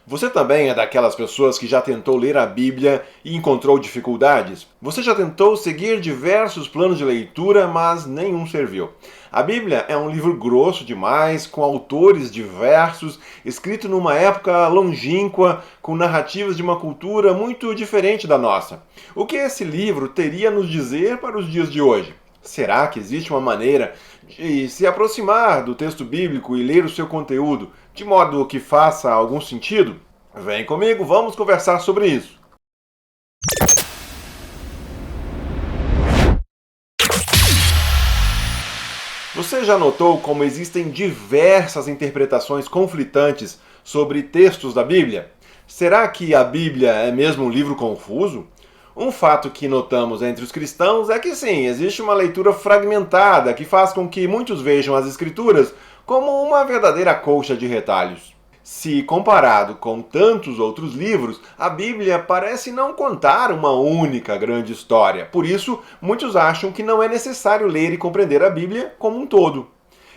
Você também é daquelas pessoas que já tentou ler a Bíblia e encontrou dificuldades? Você já tentou seguir diversos planos de leitura, mas nenhum serviu. A Bíblia é um livro grosso demais, com autores diversos, escrito numa época longínqua, com narrativas de uma cultura muito diferente da nossa. O que esse livro teria a nos dizer para os dias de hoje? Será que existe uma maneira de se aproximar do texto bíblico e ler o seu conteúdo de modo que faça algum sentido? Vem comigo, vamos conversar sobre isso. Você já notou como existem diversas interpretações conflitantes sobre textos da Bíblia? Será que a Bíblia é mesmo um livro confuso? Um fato que notamos entre os cristãos é que sim, existe uma leitura fragmentada que faz com que muitos vejam as Escrituras como uma verdadeira colcha de retalhos. Se comparado com tantos outros livros, a Bíblia parece não contar uma única grande história. Por isso, muitos acham que não é necessário ler e compreender a Bíblia como um todo.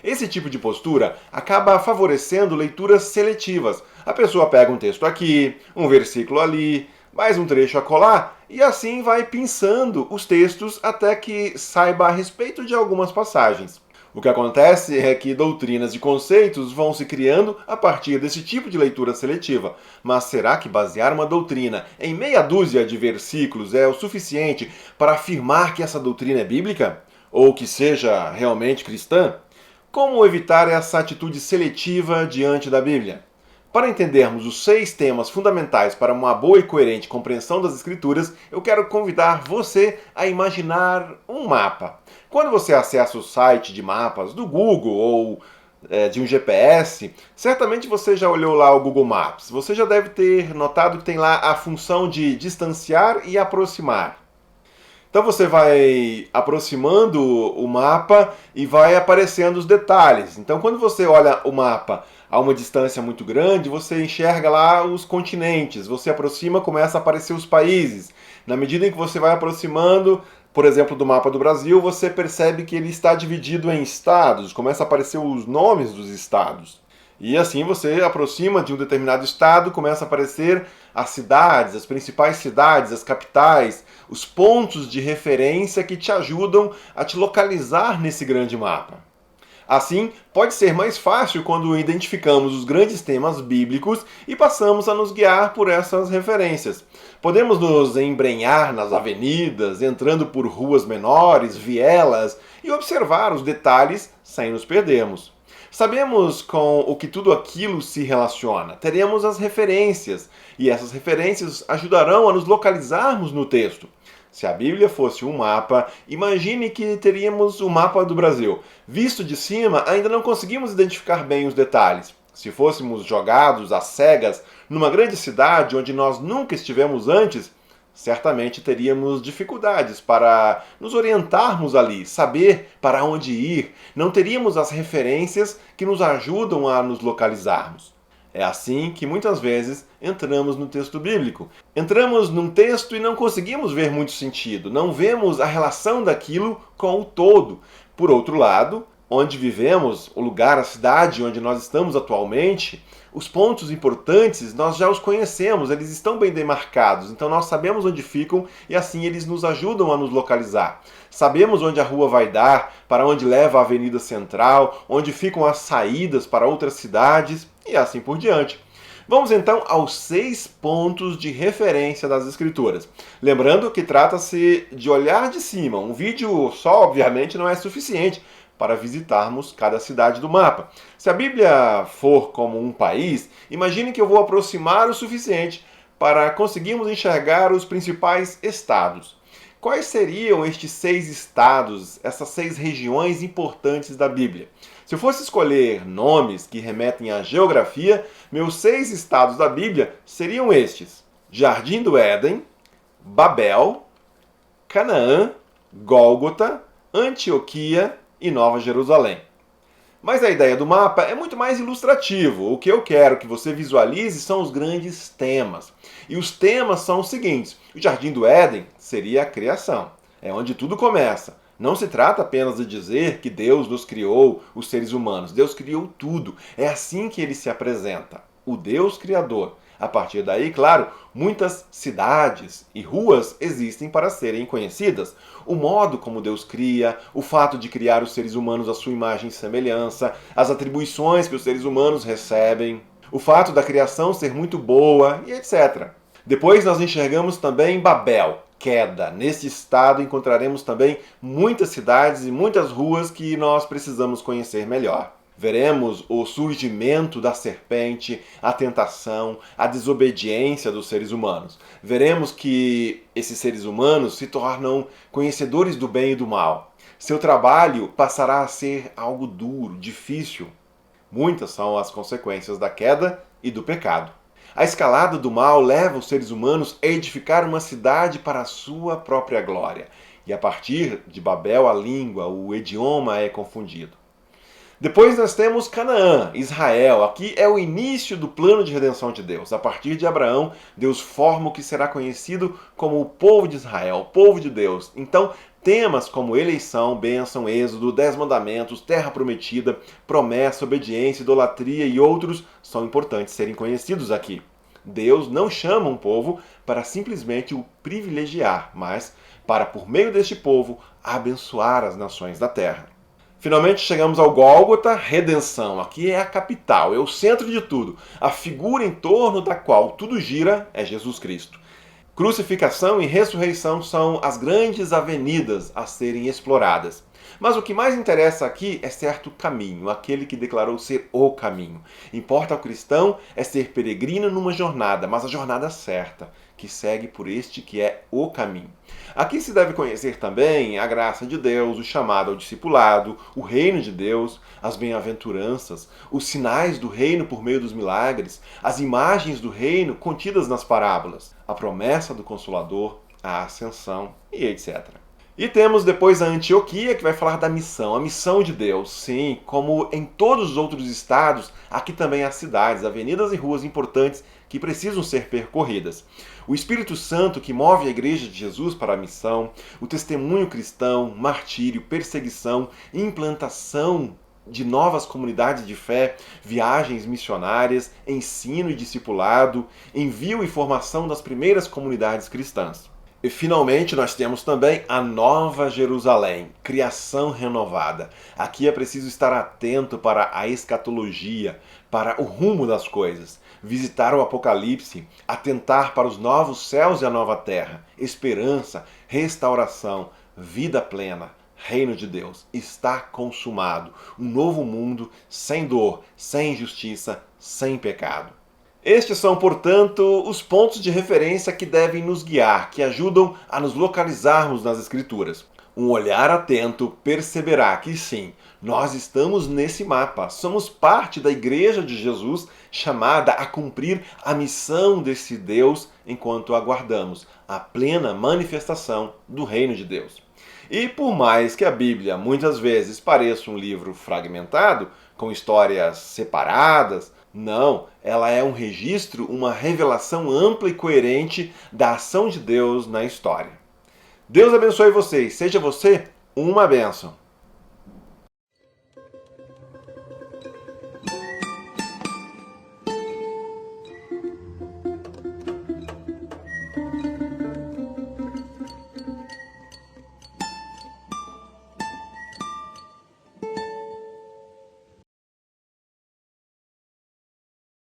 Esse tipo de postura acaba favorecendo leituras seletivas. A pessoa pega um texto aqui, um versículo ali, mais um trecho acolá, e assim vai pensando os textos até que saiba a respeito de algumas passagens. O que acontece é que doutrinas e conceitos vão se criando a partir desse tipo de leitura seletiva. Mas será que basear uma doutrina em meia dúzia de versículos é o suficiente para afirmar que essa doutrina é bíblica? Ou que seja realmente cristã? Como evitar essa atitude seletiva diante da Bíblia? Para entendermos os 6 temas fundamentais para uma boa e coerente compreensão das Escrituras, eu quero convidar você a imaginar um mapa. Quando você acessa o site de mapas do Google ou de um GPS, certamente você já olhou lá o Google Maps. Você já deve ter notado que tem lá a função de distanciar e aproximar. Então você vai aproximando o mapa e vai aparecendo os detalhes. Então quando você olha o mapa a uma distância muito grande, você enxerga lá os continentes. Você aproxima, começa a aparecer os países. Na medida em que você vai aproximando, por exemplo, do mapa do Brasil, você percebe que ele está dividido em estados. Começa a aparecer os nomes dos estados. E assim você aproxima de um determinado estado, começa a aparecer as cidades, as principais cidades, as capitais, os pontos de referência que te ajudam a te localizar nesse grande mapa. Assim, pode ser mais fácil quando identificamos os grandes temas bíblicos e passamos a nos guiar por essas referências. Podemos nos embrenhar nas avenidas, entrando por ruas menores, vielas, e observar os detalhes sem nos perdermos. Sabemos com o que tudo aquilo se relaciona, teremos as referências, e essas referências ajudarão a nos localizarmos no texto. Se a Bíblia fosse um mapa, imagine que teríamos o mapa do Brasil. Visto de cima, ainda não conseguimos identificar bem os detalhes. Se fôssemos jogados às cegas numa grande cidade onde nós nunca estivemos antes, certamente teríamos dificuldades para nos orientarmos ali, saber para onde ir, não teríamos as referências que nos ajudam a nos localizarmos. É assim que muitas vezes entramos no texto bíblico. Entramos num texto e não conseguimos ver muito sentido, não vemos a relação daquilo com o todo. Por outro lado, onde vivemos, o lugar, a cidade onde nós estamos atualmente, os pontos importantes nós já os conhecemos, eles estão bem demarcados, então nós sabemos onde ficam e assim eles nos ajudam a nos localizar. Sabemos onde a rua vai dar, para onde leva a avenida central, onde ficam as saídas para outras cidades e assim por diante. Vamos então aos 6 pontos de referência das Escrituras. Lembrando que trata-se de olhar de cima, um vídeo só obviamente não é suficiente para visitarmos cada cidade do mapa. Se a Bíblia for como um país, imagine que eu vou aproximar o suficiente para conseguirmos enxergar os principais estados. Quais seriam estes 6 estados, essas 6 regiões importantes da Bíblia? Se eu fosse escolher nomes que remetem à geografia, meus 6 estados da Bíblia seriam estes: Jardim do Éden, Babel, Canaã, Gólgota, Antioquia e Nova Jerusalém. Mas a ideia do mapa é muito mais ilustrativo. O que eu quero que você visualize são os grandes temas. E os temas são os seguintes. O Jardim do Éden seria a criação. É onde tudo começa. Não se trata apenas de dizer que Deus nos criou, os seres humanos. Deus criou tudo. É assim que ele se apresenta. O Deus Criador. A partir daí, claro, muitas cidades e ruas existem para serem conhecidas. O modo como Deus cria, o fato de criar os seres humanos à sua imagem e semelhança, as atribuições que os seres humanos recebem, o fato da criação ser muito boa e etc. Depois nós enxergamos também Babel, queda. Nesse estado encontraremos também muitas cidades e muitas ruas que nós precisamos conhecer melhor. Veremos o surgimento da serpente, a tentação, a desobediência dos seres humanos. Veremos que esses seres humanos se tornam conhecedores do bem e do mal. Seu trabalho passará a ser algo duro, difícil. Muitas são as consequências da queda e do pecado. A escalada do mal leva os seres humanos a edificar uma cidade para a sua própria glória. E a partir de Babel, a língua, o idioma é confundido. Depois nós temos Canaã, Israel. Aqui é o início do plano de redenção de Deus. A partir de Abraão, Deus forma o que será conhecido como o povo de Israel, o povo de Deus. Então, temas como eleição, bênção, êxodo, 10 mandamentos, terra prometida, promessa, obediência, idolatria e outros são importantes serem conhecidos aqui. Deus não chama um povo para simplesmente o privilegiar, mas para, por meio deste povo, abençoar as nações da terra. Finalmente chegamos ao Gólgota, redenção. Aqui é a capital, é o centro de tudo. A figura em torno da qual tudo gira é Jesus Cristo. Crucificação e ressurreição são as grandes avenidas a serem exploradas. Mas o que mais interessa aqui é certo caminho, aquele que declarou ser o caminho. Importa ao cristão é ser peregrino numa jornada, mas a jornada certa, que segue por este que é o caminho. Aqui se deve conhecer também a graça de Deus, o chamado ao discipulado, o reino de Deus, as bem-aventuranças, os sinais do reino por meio dos milagres, as imagens do reino contidas nas parábolas, a promessa do Consolador, a ascensão e etc. E temos depois a Antioquia, que vai falar da missão, a missão de Deus. Sim, como em todos os outros estados, aqui também há cidades, avenidas e ruas importantes que precisam ser percorridas. O Espírito Santo que move a Igreja de Jesus para a missão, o testemunho cristão, martírio, perseguição, implantação de novas comunidades de fé, viagens missionárias, ensino e discipulado, envio e formação das primeiras comunidades cristãs. E finalmente nós temos também a Nova Jerusalém, criação renovada. Aqui é preciso estar atento para a escatologia, para o rumo das coisas, visitar o Apocalipse, atentar para os novos céus e a nova terra, esperança, restauração, vida plena. Reino de Deus está consumado, um novo mundo sem dor, sem injustiça, sem pecado. Estes são, portanto, os pontos de referência que devem nos guiar, que ajudam a nos localizarmos nas Escrituras. Um olhar atento perceberá que sim, nós estamos nesse mapa, somos parte da Igreja de Jesus chamada a cumprir a missão desse Deus enquanto aguardamos a plena manifestação do Reino de Deus. E por mais que a Bíblia muitas vezes pareça um livro fragmentado, com histórias separadas, não, ela é um registro, uma revelação ampla e coerente da ação de Deus na história. Deus abençoe vocês, seja você uma bênção.